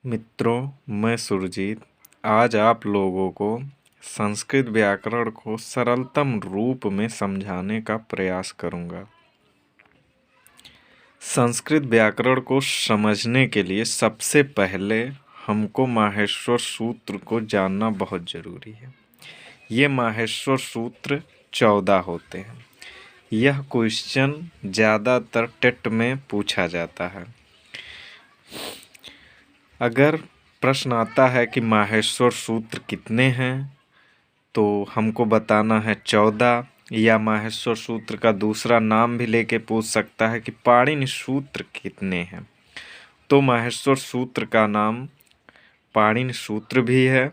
मित्रों, मैं सुरजीत आज आप लोगों को संस्कृत व्याकरण को सरलतम रूप में समझाने का प्रयास करूंगा। संस्कृत व्याकरण को समझने के लिए सबसे पहले हमको माहेश्वर सूत्र को जानना बहुत ज़रूरी है। ये माहेश्वर सूत्र 14 होते हैं। यह क्वेश्चन ज़्यादातर टेट में पूछा जाता है। अगर प्रश्न आता है कि माहेश्वर सूत्र कितने हैं तो हमको बताना है 14, या माहेश्वर सूत्र का दूसरा नाम भी लेके पूछ सकता है कि पाणिनि सूत्र कितने हैं। तो माहेश्वर सूत्र का नाम पाणिनि सूत्र भी है।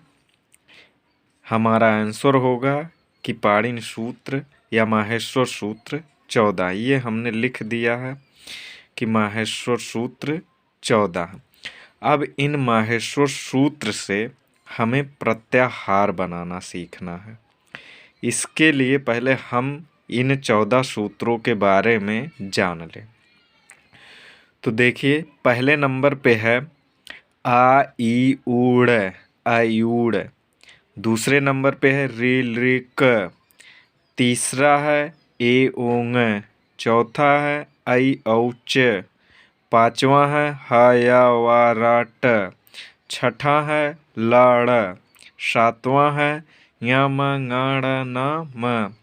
हमारा आंसर होगा कि पाणिनि सूत्र या माहेश्वर सूत्र 14। ये हमने लिख दिया है कि माहेश्वर सूत्र 14। अब इन माहेश्वर सूत्र से हमें प्रत्याहार बनाना सीखना है। इसके लिए पहले हम इन 14 सूत्रों के बारे में जान लें। तो देखिए, पहले नंबर पे है आ ई ऊड़, आयूड़। दूसरे नंबर पे है री ऋ क। तीसरा है ए ओंग। चौथा है ऐ औच। पांचवा है ह या वा रा ट। छठा है लाड़। सातवां है या म ङ न म।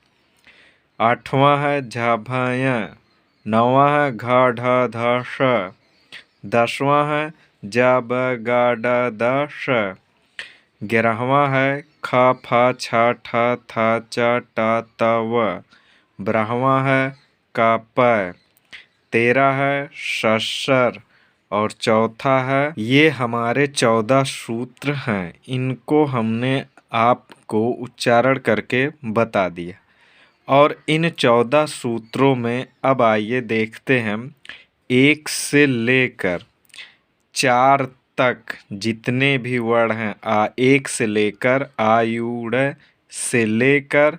आठवां है झाभाय। नौवां है घ ढ ध श। 10वां है जा ब गा ड द श। 11वां है ख फ छ ठ थ च ट त व। 12वां है का प। 13 है ससर। और चौथा है, ये हमारे 14 सूत्र हैं। इनको हमने आपको उच्चारण करके बता दिया। और इन 14 सूत्रों में अब आइए देखते हैं 1 से लेकर 4 तक जितने भी वर्ण हैं, 1 से लेकर आयूड़ से लेकर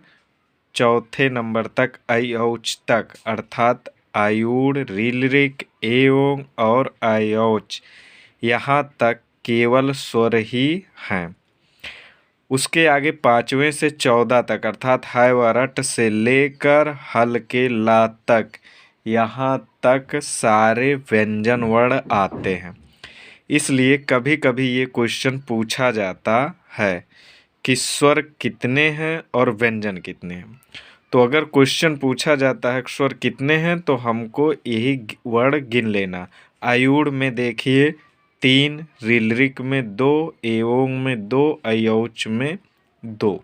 चौथे नंबर तक ऐ औच तक, अर्थात आयूड़, रील ऋक, एओंग और ऐ औच, यहाँ तक केवल स्वर ही हैं। उसके आगे 5वें से 14 तक, अर्थात है व रट से लेकर हल के ला तक, यहाँ तक सारे व्यंजन वर्ण आते हैं। इसलिए कभी कभी ये क्वेश्चन पूछा जाता है कि स्वर कितने हैं और व्यंजन कितने हैं। तो अगर क्वेश्चन पूछा जाता है स्वर कितने हैं तो हमको यही वर्ण गिन लेना। आयूड़ में देखिए 3, ऋलृक में 2, एओंग में 2, ऐ औच में 2।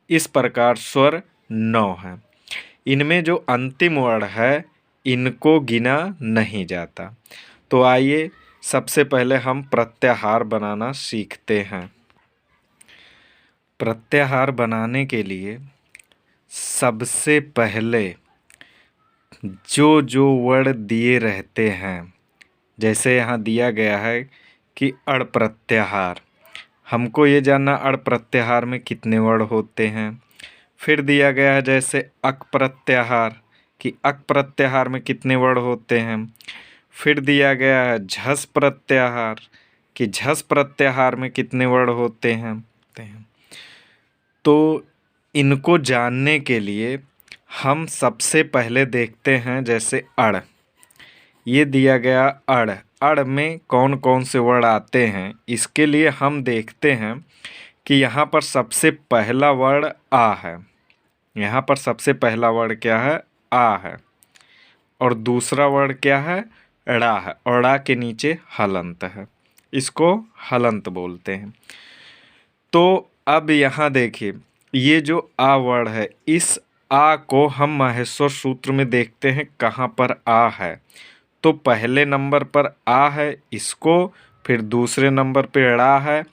इस प्रकार स्वर 9 हैं। इनमें जो अंतिम वर्ण है इनको गिना नहीं जाता। तो आइए सबसे पहले हम प्रत्याहार बनाना सीखते हैं। प्रत्याहार बनाने के लिए सबसे पहले जो जो वर्ण दिए रहते हैं, जैसे यहाँ दिया गया है कि अड़ प्रत्याहार, हमको ये जानना अड़ प्रत्याहार में कितने वर्ण होते हैं। फिर दिया गया है जैसे अक प्रत्याहार, कि अक प्रत्याहार में कितने वर्ण होते हैं। फिर दिया गया है झस प्रत्याहार, कि झस प्रत्याहार में कितने वर्ण होते हैं। तो इनको जानने के लिए हम सबसे पहले देखते हैं जैसे अड़। ये दिया गया अड़, अड़ में कौन कौन से वर्ण आते हैं, इसके लिए हम देखते हैं कि यहाँ पर सबसे पहला वर्ण आ है। यहाँ पर सबसे पहला वर्ण क्या है, आ है। और दूसरा वर्ण क्या है, ड़ा है। और ड़ा के नीचे हलंत है, इसको हलंत बोलते हैं। तो अब यहाँ देखिए, ये जो आ वर्ण है, इस आ को हम माहेश्वर सूत्र में देखते हैं कहाँ पर आ है। तो पहले नंबर पर आ है, इसको, फिर दूसरे नंबर पे ड़ा है,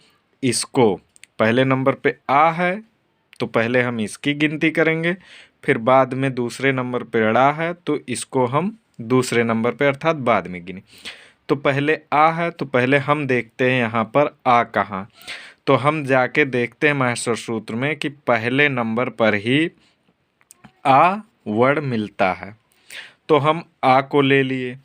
इसको। पहले नंबर पे आ है तो पहले हम इसकी गिनती करेंगे, फिर बाद में दूसरे नंबर पे ड़ा है तो इसको हम दूसरे नंबर पे अर्थात बाद में गिने। तो पहले आ है तो पहले हम देखते हैं यहाँ पर आ कहाँ। तो हम जाके देखते हैं माहेश्वर सूत्र में कि पहले नंबर पर ही आ वर्ण मिलता है। तो हम आ को ले लिए।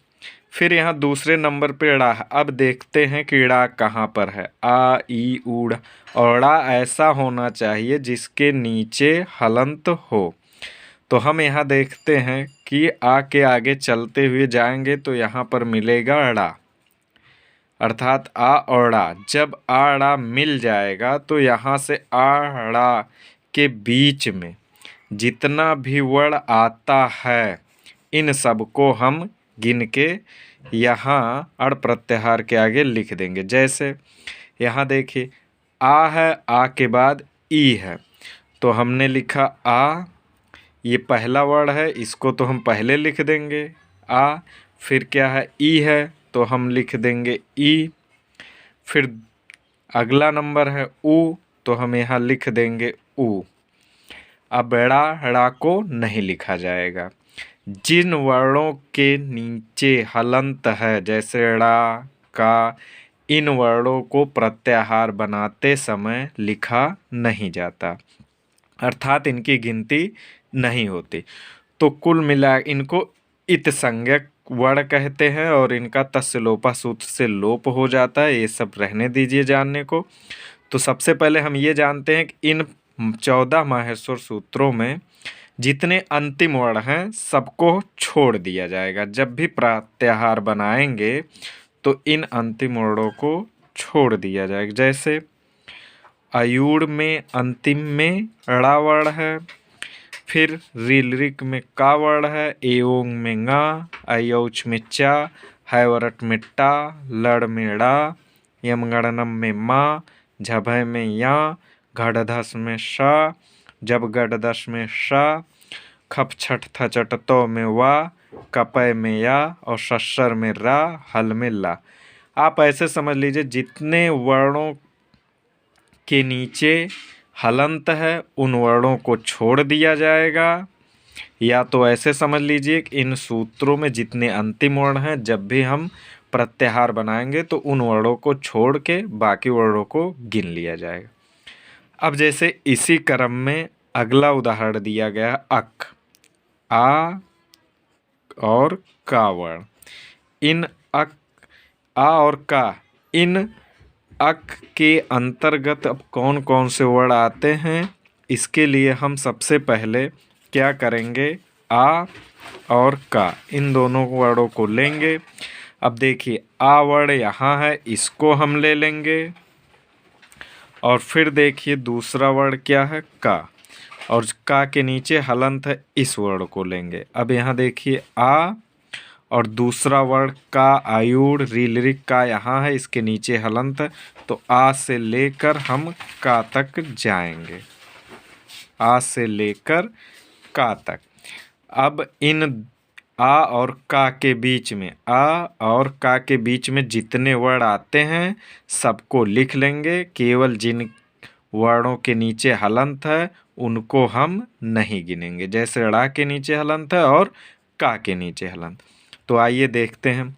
फिर यहाँ दूसरे नंबर पे ड़ा है। अब देखते हैं कि ड़ा कहाँ पर है। आ ई ऊड़, और ड़ा ऐसा होना चाहिए जिसके नीचे हलंत हो। तो हम यहाँ देखते हैं कि आ के आगे चलते हुए जाएंगे तो यहाँ पर मिलेगा ड़ा, अर्थात आ और ड़ा। जब आ ड़ा मिल जाएगा तो यहाँ से आ ड़ा के बीच में जितना भी वर्ण आता है इन सबको हम गिन के यहाँ अड़ प्रत्याहार के आगे लिख देंगे। जैसे यहाँ देखिए आ है, आ के बाद ई है, तो हमने लिखा आ, ये पहला वर्ड है, इसको तो हम पहले लिख देंगे आ। फिर क्या है, ई है, तो हम लिख देंगे ई। फिर अगला नंबर है ऊ, तो हम यहाँ लिख देंगे ऊ। अब ड़ा को नहीं लिखा जाएगा। जिन वर्णों के नीचे हलंत है जैसे ड़ा का, इन वर्णों को प्रत्याहार बनाते समय लिखा नहीं जाता, अर्थात इनकी गिनती नहीं होती। तो कुल मिला इनको इत संज्ञक वर्ण कहते हैं और इनका तस्य लोपा सूत्र से लोप हो जाता है। ये सब रहने दीजिए जानने को। तो सबसे पहले हम ये जानते हैं कि इन 14 माहेश्वर सूत्रों में जितने अंतिम वर्ण हैं सबको छोड़ दिया जाएगा। जब भी प्रत्याहार बनाएंगे तो इन अंतिम वर्णों को छोड़ दिया जाएगा। जैसे अयूड़ में अंतिम में ड़ा वर्ण है, फिर रीलरिक में का वर्ण है, एओंग में ङा, अयौच में चा, हैवरट में टा, लड़ में ड़ा, यमगणनम में मा, झभय में या, घड़धस में शा, जब गढ़दश में शा, खप छठ थचट तो में वा, कपय में या और शस्सर में रा, हल में ला। आप ऐसे समझ लीजिए जितने वर्णों के नीचे हलंत है उन वर्णों को छोड़ दिया जाएगा, या तो ऐसे समझ लीजिए कि इन सूत्रों में जितने अंतिम वर्ण हैं जब भी हम प्रत्याहार बनाएंगे तो उन वर्णों को छोड़ के बाकी वर्णों को गिन लिया जाएगा। अब जैसे इसी क्रम में अगला उदाहरण दिया गया अक, आ और का वर्ण। इन अक, आ और का, इन अक के अंतर्गत अब कौन कौन से वर्ण आते हैं, इसके लिए हम सबसे पहले क्या करेंगे, आ और का इन दोनों वर्णों को लेंगे। अब देखिए आ वर्ण यहाँ है, इसको हम ले लेंगे, और फिर देखिए दूसरा वर्ण क्या है का, और का के नीचे हलंत है, इस वर्ण को लेंगे। अब यहाँ देखिए आ और दूसरा वर्ण का, आयुड़ रीलरिक का यहाँ है, इसके नीचे हलंत है, तो आ से लेकर हम का तक जाएंगे, आ से लेकर का तक। अब इन आ और का के बीच में, आ और का के बीच में जितने वर्ण आते हैं सबको लिख लेंगे। केवल जिन वर्णों के नीचे हलंत है उनको हम नहीं गिनेंगे, जैसे ड़ा के नीचे हलंत है और का के नीचे हलंत। तो आइए देखते हैं।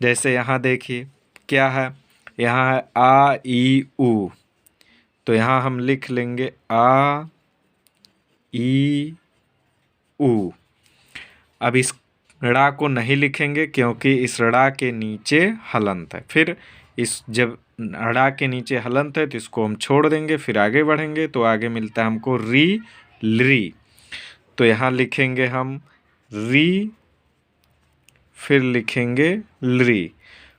जैसे यहाँ देखिए क्या है, यहाँ है आ ई ऊ, तो यहाँ हम लिख लेंगे आ ई ऊ। अब इस ड़ा को नहीं लिखेंगे क्योंकि इस ड़ा के नीचे हलंत है। फिर इस जब ड़ा के नीचे हलंत है तो इसको हम छोड़ देंगे, फिर आगे बढ़ेंगे तो आगे मिलता है हमको री लरी, तो यहाँ लिखेंगे हम री, फिर लिखेंगे लरी।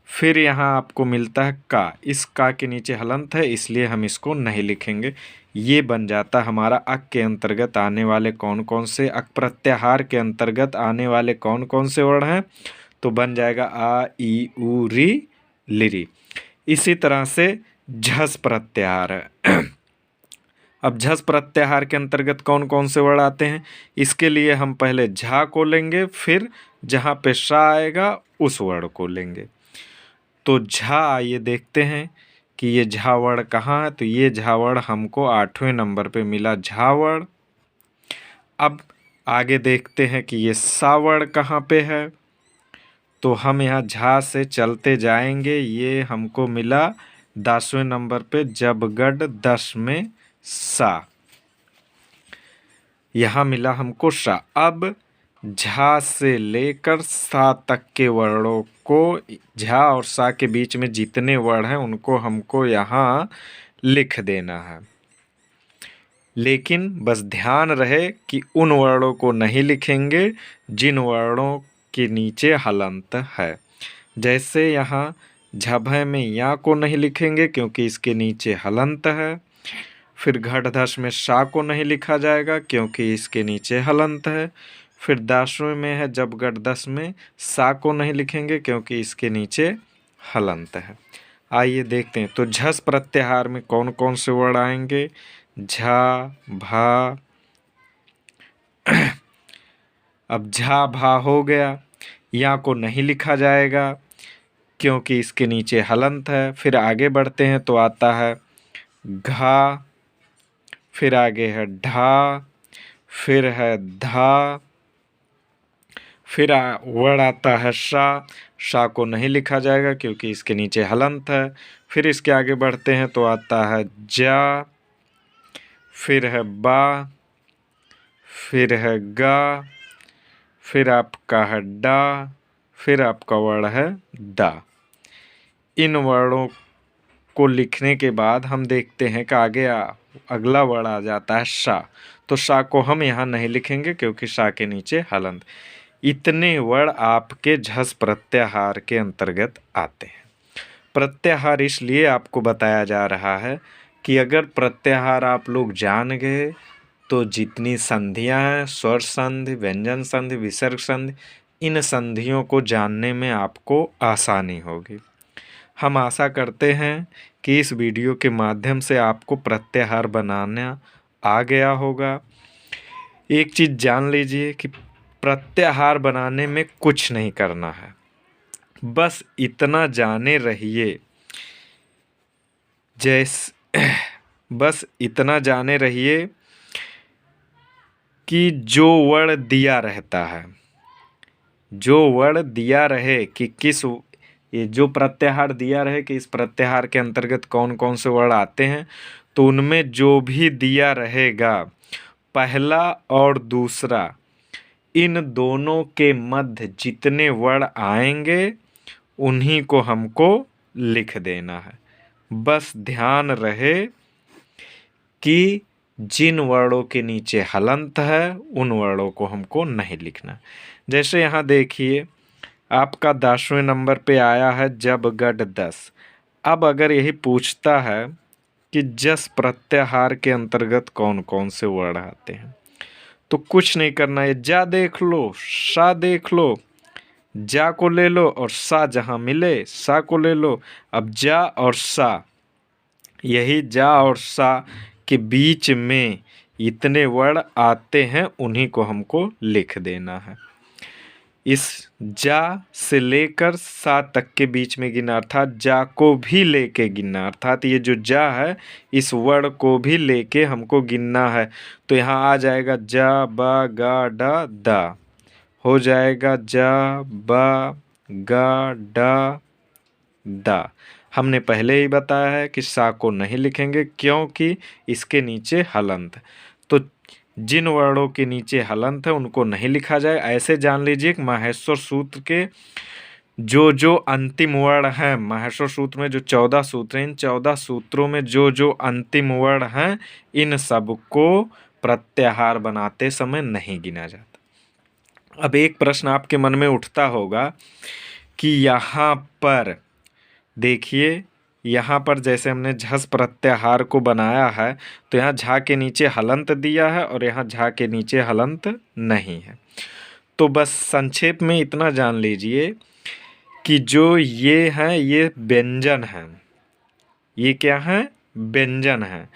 फिर यहाँ आपको मिलता है का, इस का के नीचे हलंत है इसलिए हम इसको नहीं लिखेंगे। ये बन जाता हमारा अक के अंतर्गत आने वाले कौन कौन से, अक प्रत्याहार के अंतर्गत आने वाले कौन कौन से वर्ण हैं, तो बन जाएगा आ ई ऊ री लिरी। इसी तरह से झस प्रत्याहार है। अब झस प्रत्याहार के अंतर्गत कौन कौन से वर्ण आते हैं, इसके लिए हम पहले झा को लेंगे, फिर जहाँ पे शा आएगा उस वर्ण को लेंगे। तो झा आइए देखते हैं कि ये झा वर्ण कहाँ है, तो ये झा वर्ण हमको 8वें नंबर पे मिला, झा वर्ण। अब आगे देखते हैं कि ये सा वर्ण कहाँ पे है, तो हम यहाँ झा से चलते जाएंगे, ये हमको मिला 10वें नंबर पे, जब गढ़ 10 में सा, यहाँ मिला हमको शा। अब झा से लेकर सा तक के वर्णों झा और सा के बीच में जितने वर्ण हैं उनको हमको यहाँ लिख देना है। लेकिन बस ध्यान रहे कि उन वर्णों को नहीं लिखेंगे जिन वर्णों के नीचे हलंत है। जैसे यहाँ झभय में या को नहीं लिखेंगे क्योंकि इसके नीचे हलंत है। फिर घटधस में सा को नहीं लिखा जाएगा क्योंकि इसके नीचे हलंत है। फिर दाश्व में है जब घटधस में सा को नहीं लिखेंगे क्योंकि इसके नीचे हलंत है। आइए देखते हैं तो झस प्रत्याहार में कौन कौन से वर्ण आएंगे। झा भा, अब झा भा हो गया, या को नहीं लिखा जाएगा क्योंकि इसके नीचे हलंत है। फिर आगे बढ़ते हैं तो आता है घा, फिर आगे है ढा, फिर है धा, फिर वर्ण आता है सा को नहीं लिखा जाएगा क्योंकि इसके नीचे हलंत है। फिर इसके आगे बढ़ते हैं तो आता है जा, फिर है बा, फिर है गा, फिर आपका है डा, फिर आपका वर्ण है दा। इन वर्णों को लिखने के बाद हम देखते हैं कि आगे अगला वर्ण आ जाता है सा। तो सा को हम यहाँ नहीं लिखेंगे क्योंकि सा के नीचे हलंत। इतने वर्ण आपके झस प्रत्याहार के अंतर्गत आते हैं। प्रत्याहार इसलिए आपको बताया जा रहा है कि अगर प्रत्याहार आप लोग जान गए तो जितनी संधियां हैं, स्वर संधि, व्यंजन संधि, विसर्ग संधि, इन संधियों को जानने में आपको आसानी होगी। हम आशा करते हैं कि इस वीडियो के माध्यम से आपको प्रत्याहार बनाना आ गया होगा। एक चीज़ जान लीजिए कि प्रत्याहार बनाने में कुछ नहीं करना है, बस इतना जाने रहिए बस इतना जाने रहिए कि जो वर्ण दिया रहता है, जो वर्ण दिया रहे कि किस, ये जो प्रत्याहार दिया रहे कि इस प्रत्याहार के अंतर्गत कौन कौन से वर्ण आते हैं, तो उनमें जो भी दिया रहेगा पहला और दूसरा, इन दोनों के मध्य जितने वर्ण आएंगे उन्हीं को हमको लिख देना है। बस ध्यान रहे कि जिन वर्णों के नीचे हलंत है उन वर्णों को हमको नहीं लिखना। जैसे यहाँ देखिए आपका 10वें नंबर पे आया है जब गट 10। अब अगर यही पूछता है कि जस प्रत्याहार के अंतर्गत कौन कौन से वर्ण आते हैं, तो कुछ नहीं करना है, जा देख लो, सा देख लो, जा को ले लो और सा जहाँ मिले सा को ले लो। अब जा और सा, यही जा और सा के बीच में इतने वर्ण आते हैं उन्हीं को हमको लिख देना है। इस जा से लेकर सा तक के बीच में गिनना, अर्थात जा को भी लेके गिनना, अर्थात ये जो जा है इस वर्ण को भी लेके हमको गिनना है। तो यहाँ आ जाएगा जा बा गा डा दा, हो जाएगा जा बा गा डा दा। हमने पहले ही बताया है कि सा को नहीं लिखेंगे क्योंकि इसके नीचे हलंत। तो जिन वर्णों के नीचे हलंत है उनको नहीं लिखा जाए। ऐसे जान लीजिए कि माहेश्वर सूत्र के जो अंतिम वर्ण हैं, माहेश्वर सूत्र में जो 14 सूत्र हैं, इन 14 सूत्रों में जो अंतिम वर्ण हैं इन सबको प्रत्याहार बनाते समय नहीं गिना जाता। अब एक प्रश्न आपके मन में उठता होगा कि यहाँ पर देखिए, यहाँ पर जैसे हमने झस प्रत्याहार को बनाया है तो यहाँ झा के नीचे हलंत दिया है और यहाँ झा के नीचे हलंत नहीं है। तो बस संक्षेप में इतना जान लीजिए कि जो ये हैं ये व्यंजन हैं। ये क्या हैं? व्यंजन हैं।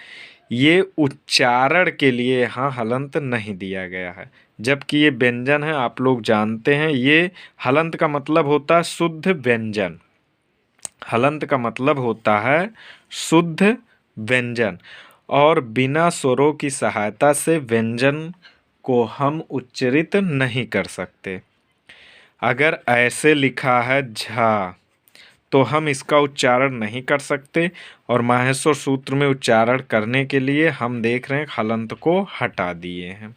ये उच्चारण के लिए यहाँ हलंत नहीं दिया गया है, जबकि ये व्यंजन है। आप लोग जानते हैं ये हलंत का मतलब होता है शुद्ध व्यंजन। हलंत का मतलब होता है शुद्ध व्यंजन, और बिना स्वरों की सहायता से व्यंजन को हम उच्चारित नहीं कर सकते। अगर ऐसे लिखा है झा तो हम इसका उच्चारण नहीं कर सकते, और माहेश्वर सूत्र में उच्चारण करने के लिए हम देख रहे हैं हलंत को हटा दिए हैं।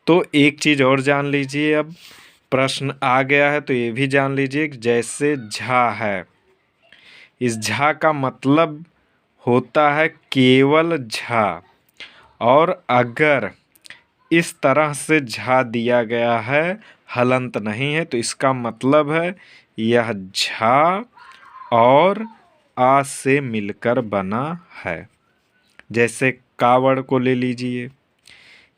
तो एक चीज़ और जान लीजिए अब प्रश्न आ गया है तो ये भी जान लीजिए कि जैसे झा है, इस झा का मतलब होता है केवल झा, और अगर इस तरह से झा दिया गया है, हलंत नहीं है, तो इसका मतलब है यह झा और आ से मिलकर बना है। जैसे कावड़ को ले लीजिए,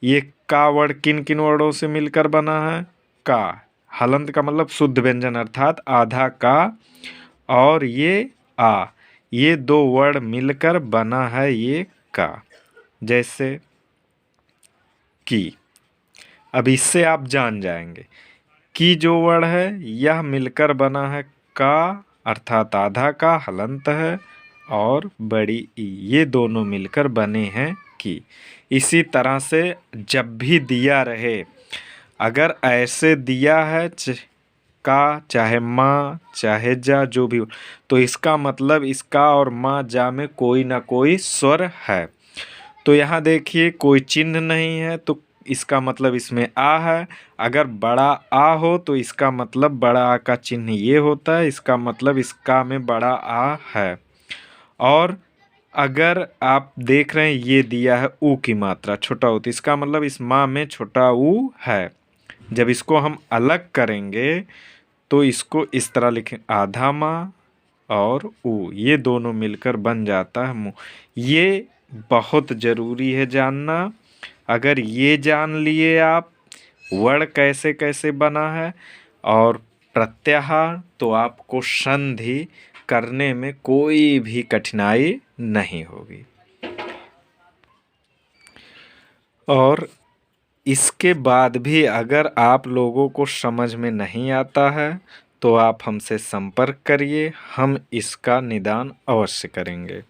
ये कावड़ किन किन वर्णों से मिलकर बना है? का, हलंत का मतलब शुद्ध व्यंजन अर्थात आधा का, और ये आ, ये दो वर्ण मिलकर बना है ये का। जैसे की, अब इससे आप जान जाएंगे कि जो वर्ण है यह मिलकर बना है का अर्थात आधा का, हलंत है, और बड़ी ई, ये दोनों मिलकर बने हैं की। इसी तरह से जब भी दिया रहे, अगर ऐसे दिया है का, चाहे माँ चाहे जा, जो भी हो, तो इसका मतलब इसका और माँ जा में कोई ना कोई स्वर है। तो यहाँ देखिए कोई चिन्ह नहीं है, तो इसका मतलब इसमें आ है। अगर बड़ा आ हो तो इसका मतलब बड़ा आ का चिन्ह ये होता है, इसका मतलब इसका में बड़ा आ है। और अगर आप देख रहे हैं ये दिया है ऊ की मात्रा छोटा ऊ, तो इसका मतलब इस माँ में छोटा ऊ है। जब इसको हम अलग करेंगे तो इसको इस तरह लिखें, आधा माँ और ऊ, ये दोनों मिलकर बन जाता है मुँह। ये बहुत ज़रूरी है जानना। अगर ये जान लिए आप वर्ण कैसे कैसे बना है और प्रत्याहार, तो आपको संधि करने में कोई भी कठिनाई नहीं होगी। और इसके बाद भी अगर आप लोगों को समझ में नहीं आता है तो आप हमसे संपर्क करिए, हम इसका निदान अवश्य करेंगे।